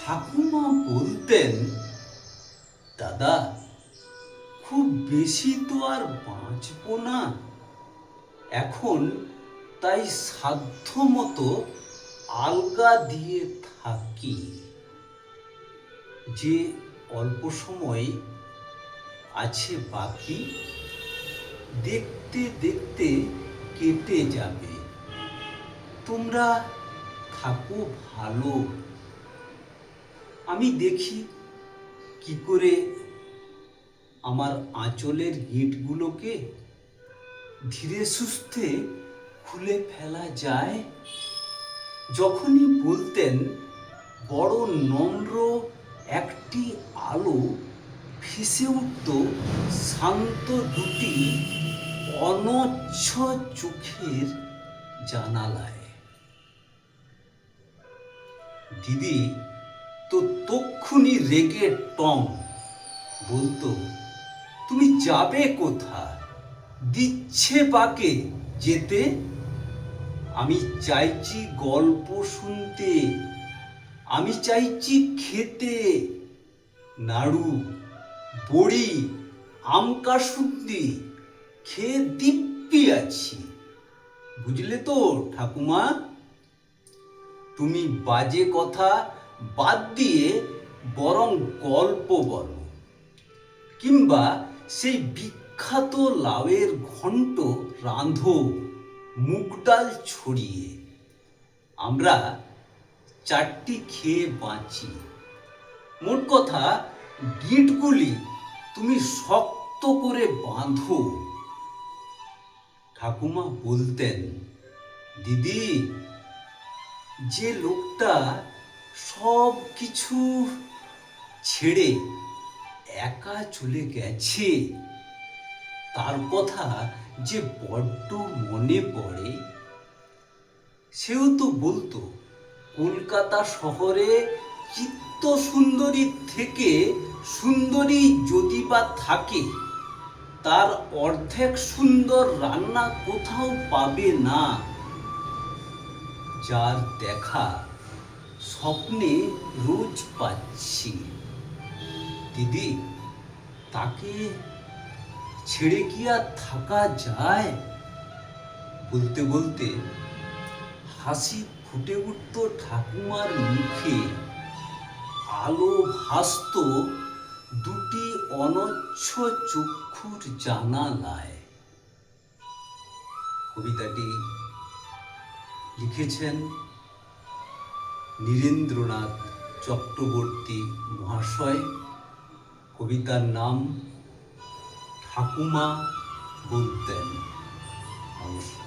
ঠাকুমা বলতেন, দাদা, খুব বেশি তো আর বাঁচবো না এখন, তাই সাধ্য মতো আলগা দিয়ে থাকি। যে অল্প সময় আছে বাকি, দেখতে দেখতে কেটে যাবে। তোমরা থাকো ভালো। আমি দেখি কি করে আমার আঁচলের গিঁটগুলোকে ধীরে সুস্থে খুলে ফেলা যায়। যখনই বলতেন, বড় নম্র একটি আলো ভেসে উঠত শান্ত দুটি অনচ্ছল চোখের জানালায়। দিদি তো তক্ষুনি রেগে টং বলতো, তুমি যাবে কোথায়? দিচ্ছে বাকে যেতে? আমি চাইছি গল্প শুনতে, আমি চাইছি খেতে। নাড়ু, বড়ি, আম কাসুন্দি খেয়ে দিব্যি আছি। বুঝলে তো ঠাকুমা? তুমি বাজে কথা বাদ দিয়ে বরং গল্প বলো, কিংবা সেই বিখ্যাত লাউয়ের ঘন্ট রাঁধো মুগ ডাল ছড়িয়ে। আমরা চারটি খেয়ে বাঁচি। মোট কথা, গিঁটগুলি তুমি শক্ত করে বাঁধো। ঠাকুমা বলতেন, দিদি, যে লোকটা সব কিছু ছেড়ে একা চলে গেছে, তার কথা যে বড্ড মনে পড়ে। সেও তো বলতো, কলকাতা শহরে চিত্ত সুন্দরী থেকে সুন্দরী যদি বা থাকে, তার অর্ধেক সুন্দর রান্না কোথাও পাবে না। যার দেখা স্বপ্নে রোজ পাচ্ছি। দিদি, তাকে ছেড়ে কি আর থাকা যায়? বলতে বলতে হাসি ফুটে উঠত ঠাকুমার মুখে। আলো ভাসত দুটি অনচ্ছল চক্ষুর জানালায়। কবিতাটি লিখেছেন নীরেন্দ্রনাথ চক্রবর্তী মহাশয়। কবিতার নাম ঠাকুমা বলতেন। নমস্কার।